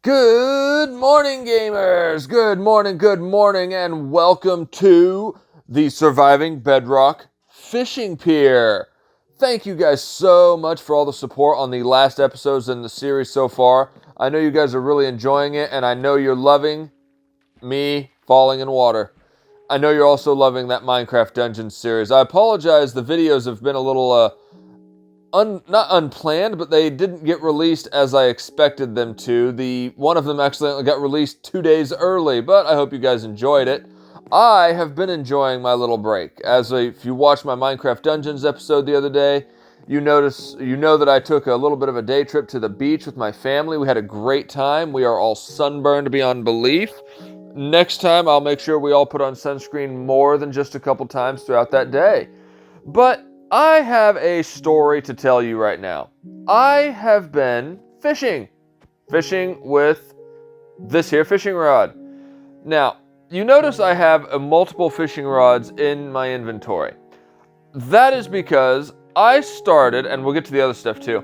Good morning, gamers! Good morning, and welcome to the Surviving Bedrock Fishing Pier. Thank you guys so much for all the support on the last episodes in the series so far. I know you guys are really enjoying it, and I know you're loving me falling in water. I know you're also loving that Minecraft Dungeons series. I apologize, the videos have been a little, not unplanned, but they didn't get released as I expected them to. One of them accidentally got released 2 days early, but I hope you guys enjoyed it. I have been enjoying my little break. If you watched my Minecraft Dungeons episode the other day, you know that I took a little bit of a day trip to the beach with my family. We had a great time. We are all sunburned beyond belief. Next time, I'll make sure we all put on sunscreen more than just a couple times throughout that day. But I have a story to tell you right now. I have been fishing with this here fishing rod. Now, you notice I have multiple fishing rods in my inventory. That is because I started, and we'll get to the other stuff too,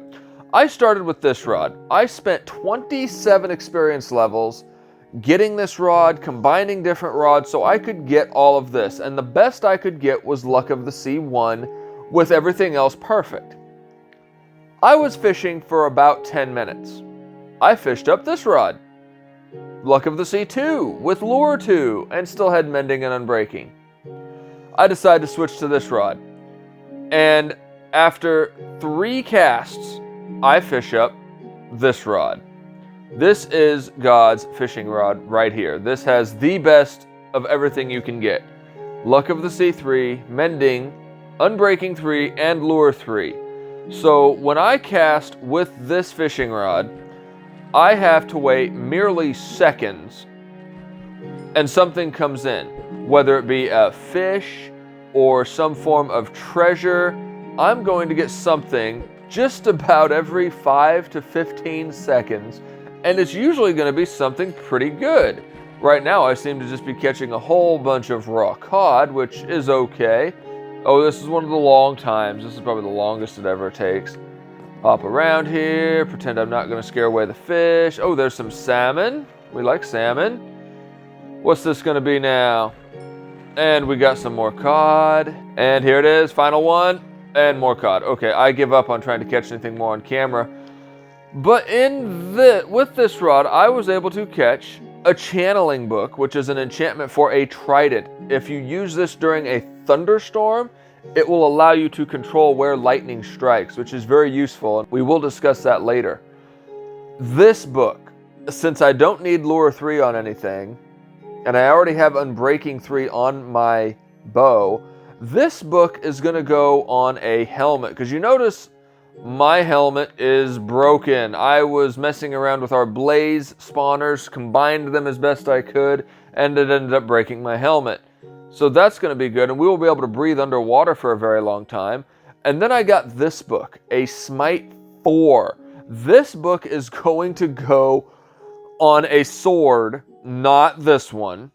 I started with this rod. I spent 27 experience levels getting this rod, combining different rods so I could get all of this. And the best I could get was Luck of the Sea 1, with everything else perfect. I was fishing for about 10 minutes. I fished up this rod, Luck of the Sea 2, with Lure 2, and still had Mending and Unbreaking. I decided to switch to this rod. And after 3 casts, I fish up this rod. This is God's fishing rod right here. This has the best of everything you can get. Luck of the Sea 3, Mending, Unbreaking 3, and Lure 3. So when I cast with this fishing rod, I have to wait merely seconds and something comes in. Whether it be a fish or some form of treasure, I'm going to get something just about every 5 to 15 seconds, and it's usually going to be something pretty good. Right now I seem to just be catching a whole bunch of raw cod, which is okay. Oh, this is one of the long times. This is probably the longest it ever takes. Hop around here, pretend I'm not going to scare away the fish. Oh, there's some salmon. We like salmon. What's this going to be now? And we got some more cod. And here it is, final one. And more cod. Okay, I give up on trying to catch anything more on camera. But with this rod, I was able to catch a channeling book, which is an enchantment for a trident. If you use this during a thunderstorm, it will allow you to control where lightning strikes, which is very useful. We will discuss that later. This book, since I don't need Lure 3 on anything, and I already have Unbreaking 3 on my bow, this book is going to go on a helmet, because you notice my helmet is broken. I was messing around with our blaze spawners, combined them as best I could, and it ended up breaking my helmet. So that's going to be good, and we will be able to breathe underwater for a very long time. And then I got this book, a Smite 4. This book is going to go on a sword, not this one.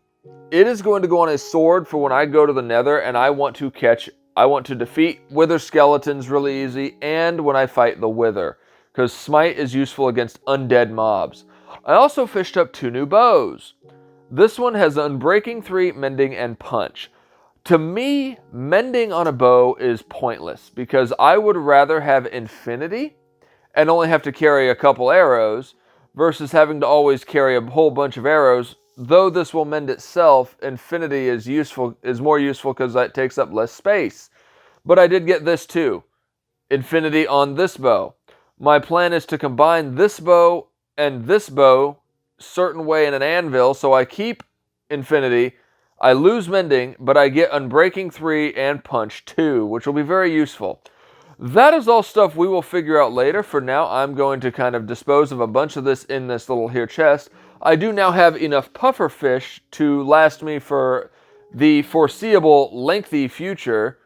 It is going to go on a sword for when I go to the Nether and I want to defeat wither skeletons really easy, and when I fight the wither, because Smite is useful against undead mobs. I also fished up 2 new bows. This one has Unbreaking 3, Mending, and Punch. To me, Mending on a bow is pointless, because I would rather have Infinity and only have to carry a couple arrows versus having to always carry a whole bunch of arrows. Though this will mend itself, Infinity is more useful because it takes up less space. But I did get this too. Infinity on this bow. My plan is to combine this bow and this bow certain way in an anvil, so I keep Infinity, I lose Mending, but I get Unbreaking 3 and Punch 2, which will be very useful. That is all stuff we will figure out later. For now, I'm going to kind of dispose of a bunch of this in this little here chest. I do now have enough puffer fish to last me for the foreseeable lengthy future,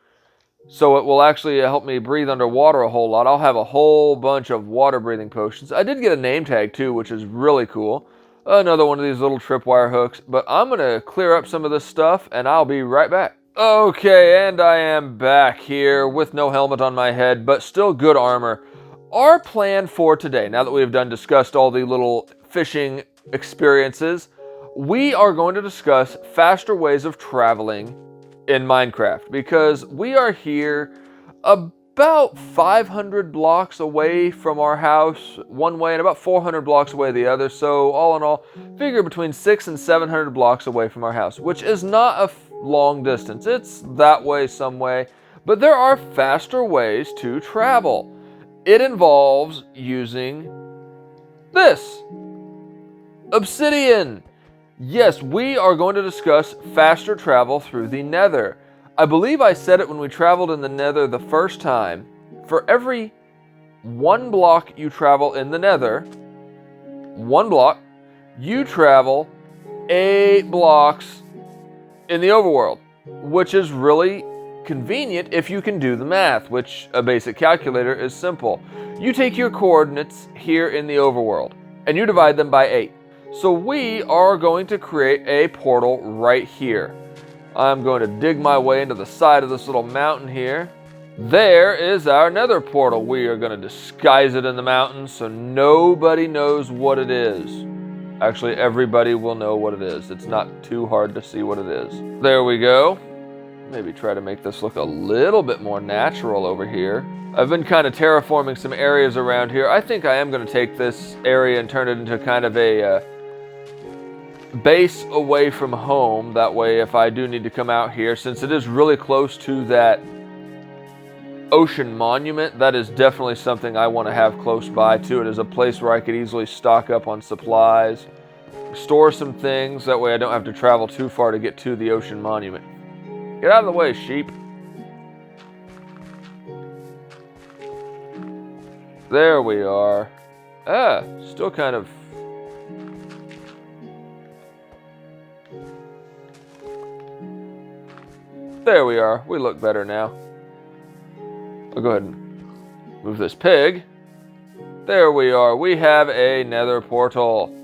so it will actually help me breathe underwater a whole lot. I'll have a whole bunch of water breathing potions. I did get a name tag too, which is really cool. Another one of these little tripwire hooks, but I'm going to clear up some of this stuff and I'll be right back. Okay, and I am back here with no helmet on my head, but still good armor. Our plan for today, now that we have discussed all the little fishing experiences, we are going to discuss faster ways of traveling in Minecraft, because we are here about 500 blocks away from our house one way and about 400 blocks away the other. So all in all, figure between 600 and 700 blocks away from our house, which is not a long distance. It's that way some way, but there are faster ways to travel. It involves using this obsidian. Yes, we are going to discuss faster travel through the Nether. I believe I said it when we traveled in the Nether the first time. For every 1 block you travel in the Nether, 1 block, you travel 8 blocks in the overworld, which is really convenient if you can do the math, which a basic calculator is simple. You take your coordinates here in the overworld and you divide them by 8. So we are going to create a portal right here. I'm going to dig my way into the side of this little mountain here. There is our Nether portal. We are going to disguise it in the mountains so nobody knows what it is. Actually, everybody will know what it is. It's not too hard to see what it is. There we go. Maybe try to make this look a little bit more natural over here. I've been kind of terraforming some areas around here. I think I am going to take this area and turn it into kind of a base away from home. That way, if I do need to come out here, since it is really close to that ocean monument, that is definitely something I want to have close by to it, as a place where I could easily stock up on supplies, store some things. That way I don't have to travel too far to get to the ocean monument. Get out of the way, sheep. There we are. Still kind of... There we are. We look better now. I'll go ahead and move this pig. There we are. We have a Nether portal.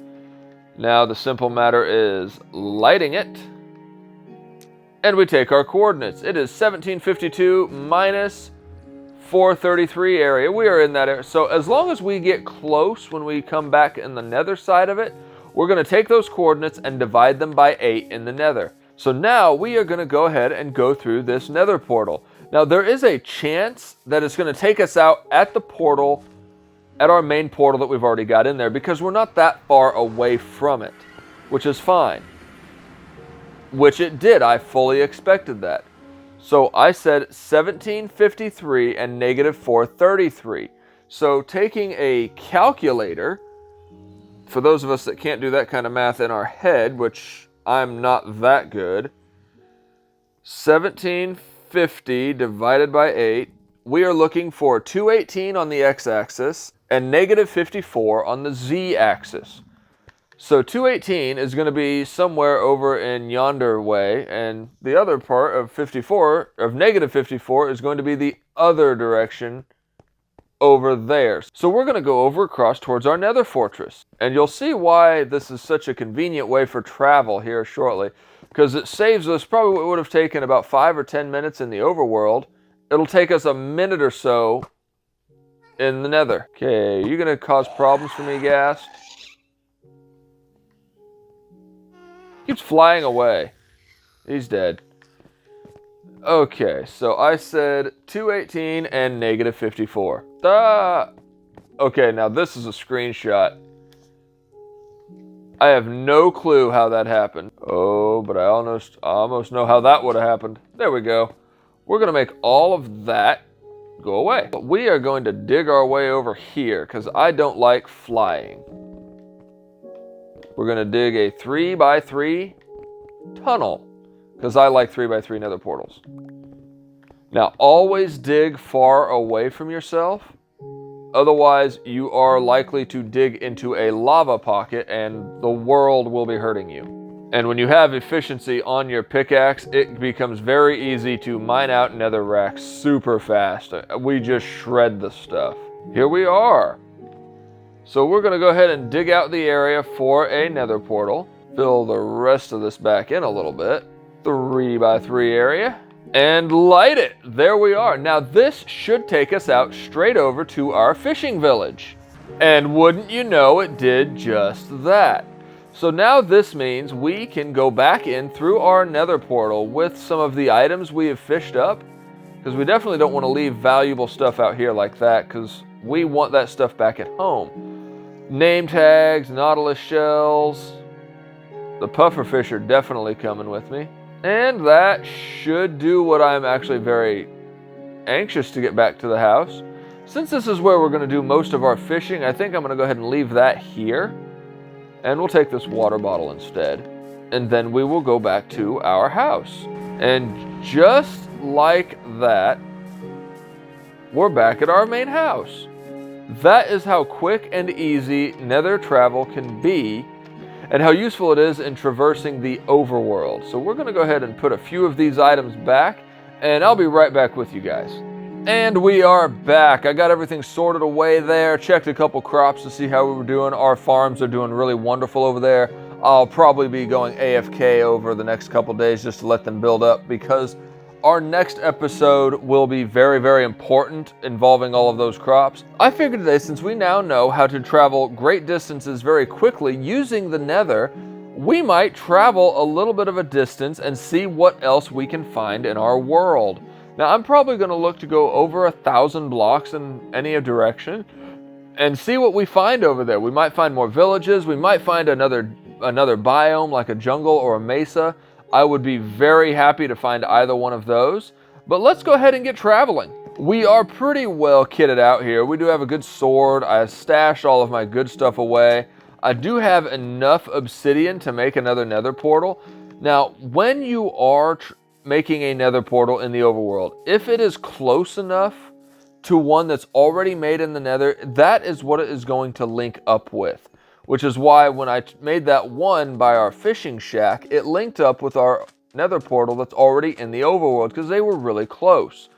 Now the simple matter is lighting it. And we take our coordinates. It is 1752 minus 433 area. We are in that area. So as long as we get close when we come back in the Nether side of it, we're going to take those coordinates and divide them by 8 in the Nether. So now we are going to go ahead and go through this Nether portal. Now there is a chance that it's going to take us out at the portal, at our main portal that we've already got in there, because we're not that far away from it, which is fine. Which it did. I fully expected that. So I said 1753 and negative 433. So taking a calculator, for those of us that can't do that kind of math in our head, which I'm not that good, 1750 divided by 8, we are looking for 218 on the x-axis and negative 54 on the z-axis. So 218 is going to be somewhere over in yonder way, and the other part of 54, of negative 54, is going to be the other direction over there. So we're going to go over across towards our Nether fortress, and you'll see why this is such a convenient way for travel here shortly, because it saves us probably what would have taken about 5 or 10 minutes in the overworld. It'll take us a minute or so in the Nether. Okay, you going to cause problems for me, Ghast? Keeps flying away. He's dead. Okay, so I said 218 and negative 54. Okay, now this is a screenshot. I have no clue how that happened. Oh, but I almost know how that would have happened. There we go. We're going to make all of that go away. But we are going to dig our way over here, because I don't like flying. We're going to dig a 3x3 tunnel, because I like 3x3 Nether portals. Now, always dig far away from yourself. Otherwise, you are likely to dig into a lava pocket and the world will be hurting you. And when you have efficiency on your pickaxe, it becomes very easy to mine out Nether racks super fast. We just shred the stuff. Here we are. So we're going to go ahead and dig out the area for a Nether portal. Fill the rest of this back in a little bit. 3x3 area. And light it. There we are. Now this should take us out straight over to our fishing village. And wouldn't you know, it did just that. So now this means we can go back in through our nether portal with some of the items we have fished up, because we definitely don't want to leave valuable stuff out here like that, because we want that stuff back at home. Name tags, nautilus shells, the pufferfish are definitely coming with me. And that should do what I'm actually very anxious to get back to the house. Since this is where we're going to do most of our fishing, I think I'm going to go ahead and leave that here. And we'll take this water bottle instead. And then we will go back to our house. And just like that, we're back at our main house. That is how quick and easy nether travel can be, and how useful it is in traversing the overworld. So we're going to go ahead and put a few of these items back, and I'll be right back with you guys. And we are back. I got everything sorted away there, checked a couple crops to see how we were doing. Our farms are doing really wonderful over there. I'll probably be going AFK over the next couple days just to let them build up, because our next episode will be very, very important involving all of those crops. I figured today, since we now know how to travel great distances very quickly using the nether, we might travel a little bit of a distance and see what else we can find in our world. Now, I'm probably going to look to go over 1,000 blocks in any direction and see what we find over there. We might find more villages. We might find another biome like a jungle or a mesa. I would be very happy to find either one of those. But let's go ahead and get traveling. We are pretty well kitted out here. We do have a good sword. I stashed all of my good stuff away. I do have enough obsidian to make another nether portal. Now, when you are making a nether portal in the overworld, if it is close enough to one that's already made in the nether, that is what it is going to link up with. Which is why when I made that one by our fishing shack, it linked up with our nether portal that's already in the overworld, because they were really close.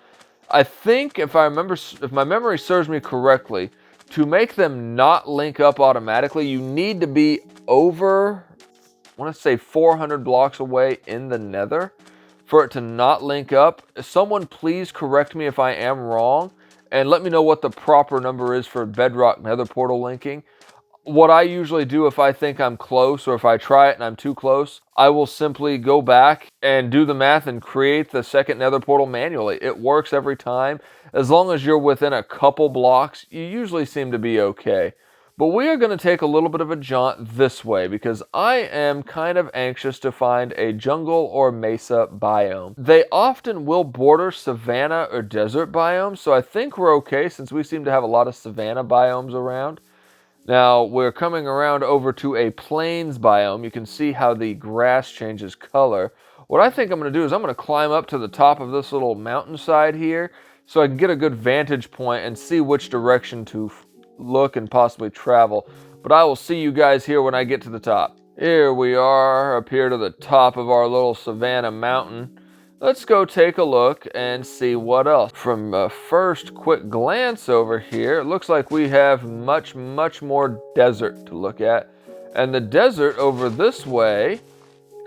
I think, if my memory serves me correctly, to make them not link up automatically, you need to be over, I want to say 400 blocks away in the nether for it to not link up. Someone please correct me if I am wrong, and let me know what the proper number is for bedrock nether portal linking. What I usually do if I think I'm close, or if I try it and I'm too close, I will simply go back and do the math and create the second nether portal manually. It works every time. As long as you're within a couple blocks, you usually seem to be okay. But we are going to take a little bit of a jaunt this way, because I am kind of anxious to find a jungle or mesa biome. They often will border savanna or desert biomes, so I think we're okay since we seem to have a lot of savanna biomes around. Now, we're coming around over to a plains biome. You can see how the grass changes color. What I think I'm going to do is I'm going to climb up to the top of this little mountainside here so I can get a good vantage point and see which direction to look and possibly travel. But I will see you guys here when I get to the top. Here we are up here to the top of our little savanna mountain. Let's go take a look and see what else. From a first quick glance over here, it looks like we have much, much more desert to look at. And the desert over this way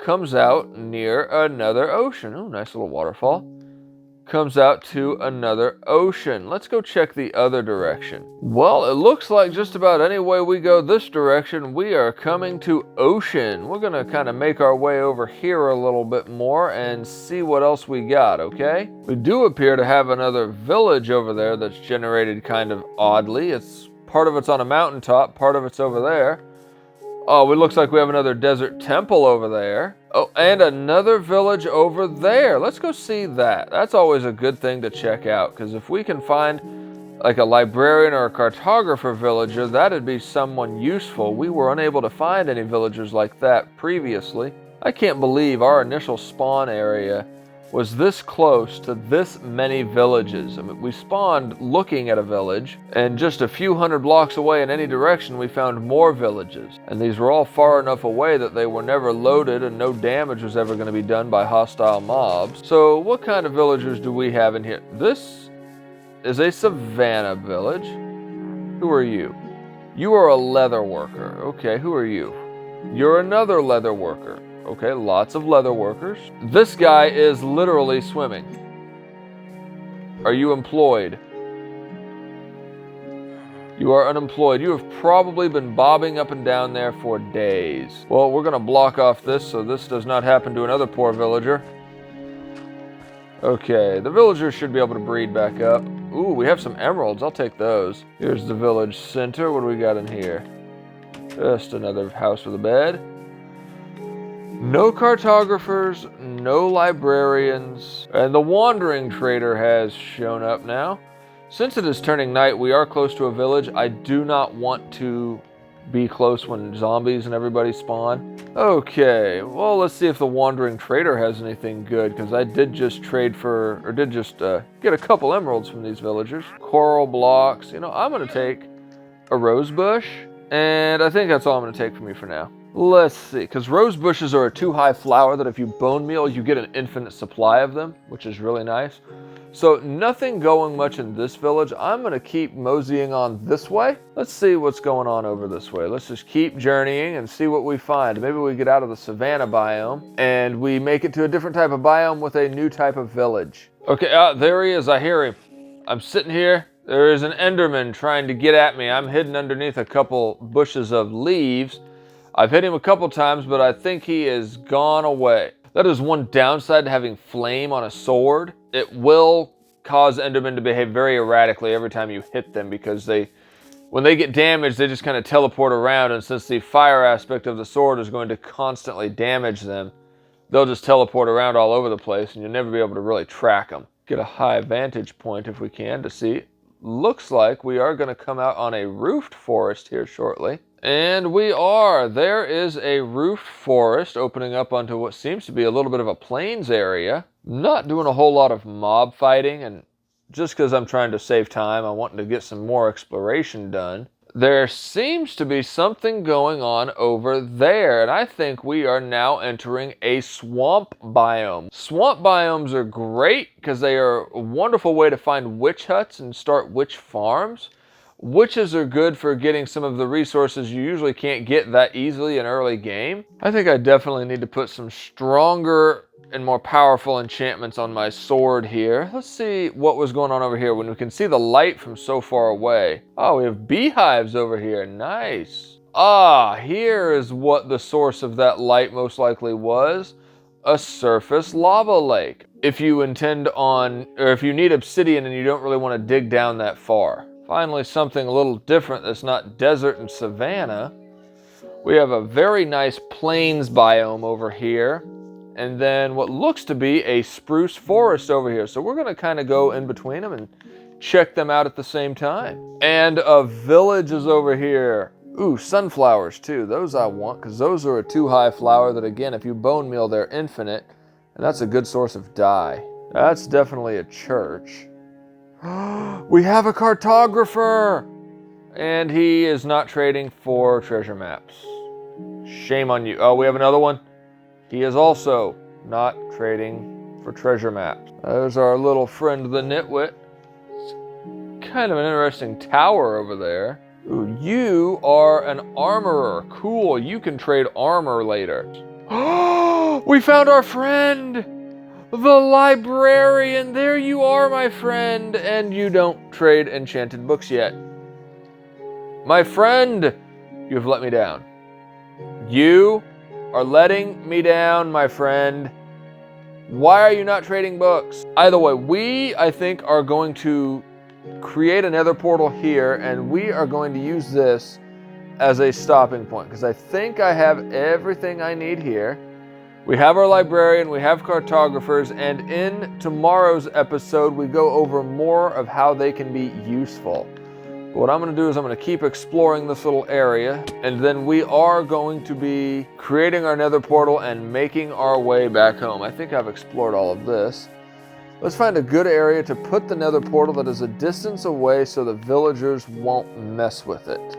comes out near another ocean. Oh, nice little waterfall. Comes out to another ocean. Let's go check the other direction. Well, it looks like just about any way we go this direction, we are coming to ocean. We're going to kind of make our way over here a little bit more and see what else we got, okay? We do appear to have another village over there that's generated kind of oddly. Part of it's on a mountaintop, part of it's over there. Oh, it looks like we have another desert temple over there. Oh, and another village over there. Let's go see that. That's always a good thing to check out, because if we can find like a librarian or a cartographer villager, that'd be someone useful. We were unable to find any villagers like that previously. I can't believe our initial spawn area was this close to this many villages. I mean, we spawned looking at a village, and just a few hundred blocks away in any direction we found more villages. And these were all far enough away that they were never loaded and no damage was ever going to be done by hostile mobs. So what kind of villagers do we have in here? This is a savanna village. Who are you? You are a leather worker. Okay, who are you? You're another leather worker. Okay, lots of leather workers. This guy is literally swimming. Are you employed? You are unemployed. You have probably been bobbing up and down there for days. Well, we're going to block off this so this does not happen to another poor villager. Okay, the villagers should be able to breed back up. Ooh, we have some emeralds. I'll take those. Here's the village center. What do we got in here? Just another house with a bed. No cartographers, no librarians, and the wandering trader has shown up now. Since it is turning night, we are close to a village. I do not want to be close when zombies and everybody spawn. Okay, well, let's see if the wandering trader has anything good, because I did just trade for, or did just get a couple emeralds from these villagers. Coral blocks. You know, I'm going to take a rose bush, and I think that's all I'm going to take from you for now. Let's see, because rose bushes are a 2-high flower that if you bone meal, you get an infinite supply of them, which is really nice. So nothing going much in this village. I'm going to keep moseying on this way. Let's see what's going on over this way. Let's just keep journeying and see what we find. Maybe we get out of the savanna biome and we make it to a different type of biome with a new type of village. Okay, there he is. I hear him. I'm sitting here. There is an Enderman trying to get at me. I'm hidden underneath a couple bushes of leaves. I've hit him a couple times, but I think he is gone away. That is one downside to having flame on a sword. It will cause Endermen to behave very erratically every time you hit them, because when they get damaged, they just kind of teleport around, and since the fire aspect of the sword is going to constantly damage them, they'll just teleport around all over the place, and you'll never be able to really track them. Get a high vantage point if we can to see. Looks like we are going to come out on a roofed forest here shortly. And we are. There is a roofed forest opening up onto what seems to be a little bit of a plains area. Not doing a whole lot of mob fighting, and just because I'm trying to save time, I'm wanting to get some more exploration done. There seems to be something going on over there, and I think we are now entering a swamp biome. Swamp biomes are great because they are a wonderful way to find witch huts and start witch farms. Witches are good for getting some of the resources you usually can't get that easily in early game. I think I definitely need to put some stronger and more powerful enchantments on my sword here. Let's see what was going on over here when we can see the light from so far away. Oh, we have beehives over here. Nice. Ah, here is what the source of that light most likely was. A surface lava lake. If you intend on, or if you need obsidian and you don't really want to dig down that far. Finally, something a little different that's not desert and savanna. We have a very nice plains biome over here. And then what looks to be a spruce forest over here. So we're going to kind of go in between them and check them out at the same time. And a village is over here. Ooh, sunflowers too. Those I want, because those are a 2-high flower that, again, if you bone meal, they're infinite. And that's a good source of dye. That's definitely a church. We have a cartographer! And he is not trading for treasure maps. Shame on you. Oh, we have another one. He is also not trading for treasure maps. There's our little friend, the nitwit. It's kind of an interesting tower over there. Ooh, you are an armorer. Cool, you can trade armor later. We found our friend! The librarian! There you are, my friend! And you don't trade enchanted books yet. My friend! You have let me down. You are letting me down, my friend. Why are you not trading books? Either way, we, I think, are going to create a nether portal here, and we are going to use this as a stopping point, because I think I have everything I need here. We have our librarian, we have cartographers, and in tomorrow's episode, we go over more of how they can be useful. But what I'm going to do is I'm going to keep exploring this little area, and then we are going to be creating our nether portal and making our way back home. I think I've explored all of this. Let's find a good area to put the nether portal that is a distance away so the villagers won't mess with it.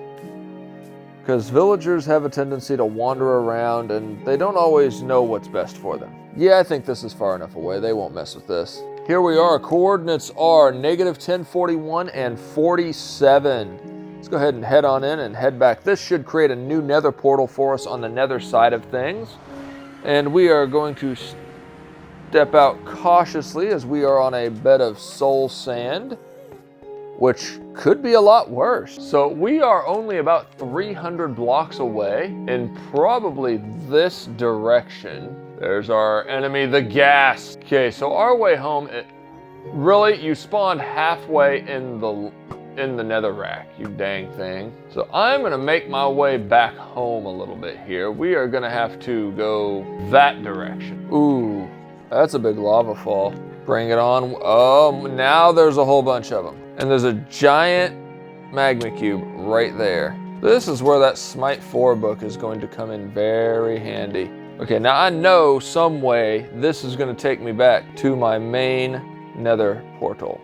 Because villagers have a tendency to wander around and they don't always know what's best for them. Yeah, I think this is far enough away. They won't mess with this. Here we are. Coordinates are -1041 and 47. Let's go ahead and head on in and head back. This should create a new nether portal for us on the nether side of things. And we are going to step out cautiously as we are on a bed of soul sand. which could be a lot worse. So we are only about 300 blocks away in probably this direction. There's our enemy, the gas. Okay, so our way home, really, you spawned halfway in the nether rack, you dang thing. So I'm gonna make my way back home a little bit here. We are gonna have to go that direction. Ooh, that's a big lava fall. Bring it on. Oh, now there's a whole bunch of them. And there's a giant magma cube right there. This is where that Smite 4 book is going to come in very handy. Okay, now I know some way this is gonna take me back to my main nether portal.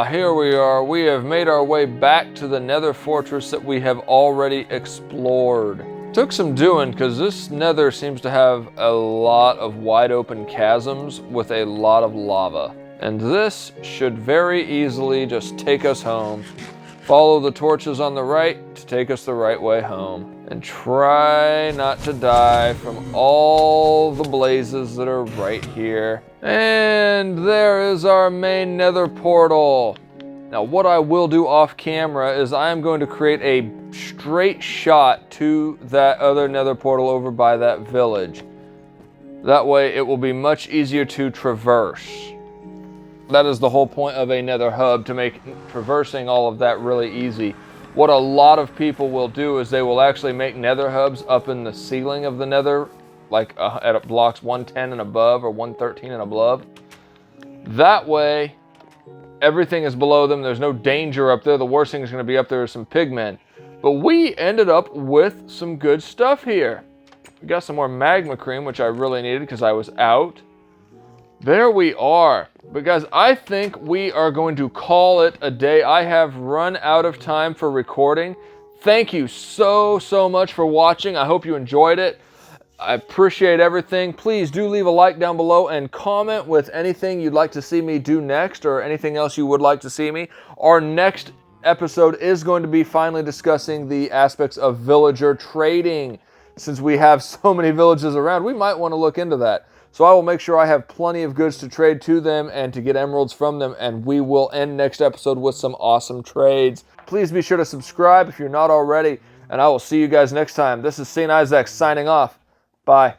Here we are. We have made our way back to the nether fortress that we have already explored. Took some doing because this nether seems to have a lot of wide open chasms with a lot of lava. And this should very easily just take us home. Follow the torches on the right to take us the right way home. And try not to die from all the blazes that are right here. And there is our main nether portal. Now what I will do off camera is I am going to create a straight shot to that other nether portal over by that village. That way it will be much easier to traverse. That is the whole point of a nether hub, to make traversing all of that really easy. What a lot of people will do is they will actually make nether hubs up in the ceiling of the nether, like at blocks 110 and above or 113 and above. That way, everything is below them. There's no danger up there. The worst thing is going to be up there is some pigmen. But we ended up with some good stuff here. We got some more magma cream, which I really needed because I was out. There we are. But guys, I think we are going to call it a day. I have run out of time for recording. Thank you so much for watching. I hope you enjoyed it. I appreciate everything. Please do leave a like down below and comment with anything you'd like to see me do next or anything else you would like to see me. Our next episode is going to be finally discussing the aspects of villager trading. Since we have so many villages around, we might want to look into that. So I will make sure I have plenty of goods to trade to them and to get emeralds from them, and we will end next episode with some awesome trades. Please be sure to subscribe if you're not already, and I will see you guys next time. This is St. Isaac signing off. Bye.